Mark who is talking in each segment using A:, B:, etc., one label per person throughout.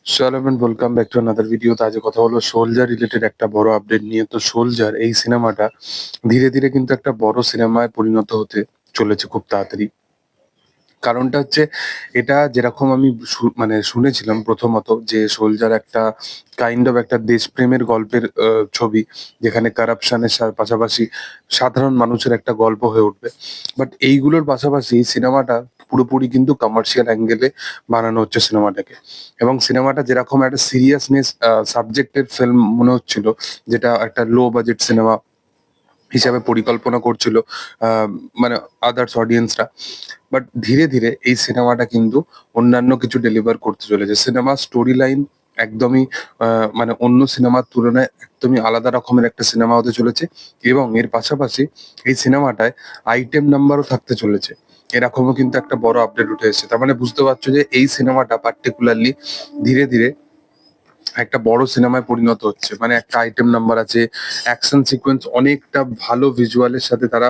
A: চলো and welcome back to another video. তো আজ কথা হলো সোলজার রিলেটেড একটা বড় আপডেট নিয়ে। তো সোলজার এই সিনেমাটা ধীরে ধীরে কিন্তু একটা বড় সিনেমায় পরিণত হতে চলেছে খুব তাড়াতাড়ি। কারণটা হচ্ছে এটা যেরকম আমি মানে শুনেছিলাম প্রথমত যে সোলজার একটা কাইন্ড অফ একটা দেশপ্রেমের গল্পের ছবি, যেখানে কারাপশনের পাশাপাশি সাধারণ মানুষের একটা গল্প হয়ে উঠবে। বাট এইগুলোর পাশাপাশি এই সিনেমাটা পুরোপুরি কিন্তু কমার্শিয়াল অ্যাঙ্গেলে বানানো হচ্ছে সিনেমাটাকে। এবং সিনেমাটা যেরকম একটা সিরিয়াসনেস সাবজেক্টের ফিল্ম মনে হচ্ছিল, যেটা একটা লো বাজেট সিনেমা হিসাবে পরিকল্পনা করছিল আহ, মানে আদার্স অডিয়েন্সরা। বাট ধীরে ধীরে এই সিনেমাটা কিন্তু অন্যান্য কিছু ডেলিভার করতে চলেছে। সিনেমা স্টোরি লাইন একদমই মানে অন্য সিনেমার তুলনায় একদমই আলাদা রকমের একটা সিনেমা হতে চলেছে। এবং এর পাশাপাশি এই সিনেমাটায় আইটেম নাম্বারও থাকতে চলেছে, এরকমও কিন্তু একটা বড় আপডেট উঠে এসেছে। তার মানে বুঝতে পারছো যে এই সিনেমাটা পার্টিকুলারলি ধীরে ধীরে একটা বড় সিনেমায় পরিণত হচ্ছে। মানে একটা আইটেম নাম্বার আছে, অ্যাকশন সিকোয়েন্স অনেকটা ভালো ভিজুয়ালের সাথে তারা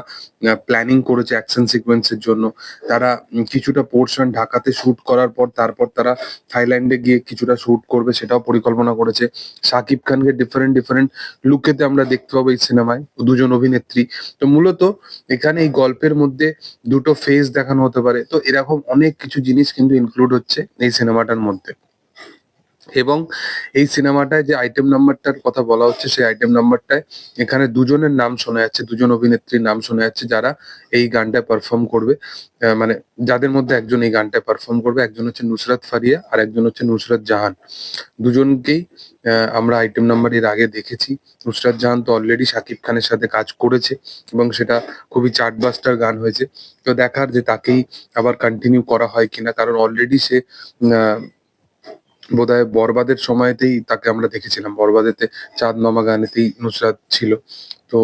A: প্ল্যানিং করেছে অ্যাকশন সিকোয়েন্সের জন্য। তারা কিছুটা পোর্শন ঢাকাতে শুট করার পর তারপর তারা থাইল্যান্ডে গিয়ে কিছুটা শুট করবে, সেটাও পরিকল্পনা করেছে। শাকিব খানকে ডিফারেন্ট ডিফারেন্ট লুকেতে আমরা দেখতে পাবো এই সিনেমায়, দুজন অভিনেত্রী। তো মূলত এখানে এই গল্পের মধ্যে দুটো ফেজ দেখানো হতে পারে। তো এরকম অনেক কিছু জিনিস কিন্তু ইনক্লুড হচ্ছে এই সিনেমাটার মধ্যে। এবং এই সিনেমাটায় যে আইটেম নাম্বারটার কথা বলা হচ্ছে, সেই আইটেম নাম্বারটায় এখানে দুজনের নাম শোনা যাচ্ছে, দুজন অভিনেত্রীর নাম শোনা যাচ্ছে যারা এই গানটায় পারফর্ম করবে। মানে যাদের মধ্যে একজন এই গানটায় পারফর্ম করবে, একজন হচ্ছে নুসরাত ফারিয়া আর একজন হচ্ছে নুসরাত জাহান। দুজনকেই আমরা আইটেম নাম্বার এর আগে দেখেছি। নুসরাত জাহান তো অলরেডি শাকিব খানের সাথে কাজ করেছে এবং সেটা খুবই চার্টবাস্টার গান হয়েছে। তো দেখার যে তাকেই আবার কন্টিনিউ করা হয় কিনা, কারণ অলরেডি সে আহ, বোধহয় বরবাদের সময়তেই তাকে আমরা দেখেছিলাম। বরবাদেতে চাঁদ মামা গানেতেই নুসরাত ছিল। তো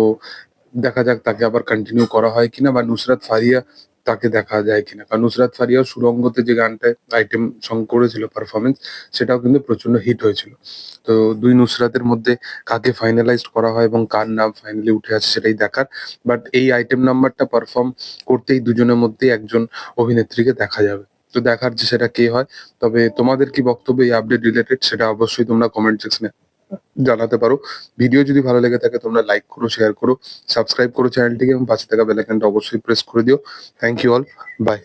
A: দেখা যাক তাকে আবার কন্টিনিউ করা হয় কিনা, বা নুসরাত ফারিয়া তাকে দেখা যায় কিনা। কারণ নুসরাত ফারিয়াও সুরঙ্গতে যে গানটায় আইটেম সং করেছিল পারফরমেন্স, সেটাও কিন্তু প্রচন্ড হিট হয়েছিল। তো দুই নুসরাতের মধ্যে কাকে ফাইনালাইজড করা হয় এবং কার নাম ফাইনালি উঠে আসে সেটাই দেখার। বাট এই আইটেম নাম্বারটা পারফর্ম করতেই দুজনের মধ্যে একজন অভিনেত্রীকে দেখা যাবে। তো দেখার যে সেটা কে হয়। তবে তোমাদের কি বক্তব্য এই আপডেট রিলেটেড, সেটা অবশ্যই তোমরা কমেন্ট সেকশনে জানাতে পারো। ভিডিও যদি ভালো লেগে থাকে তোমরা লাইক করো, শেয়ার করো, সাবস্ক্রাইব করো চ্যানেলটিকে এবং পাশে থাকা বেল আইকনটা অবশ্যই প্রেস করে দিও। Thank you all, by.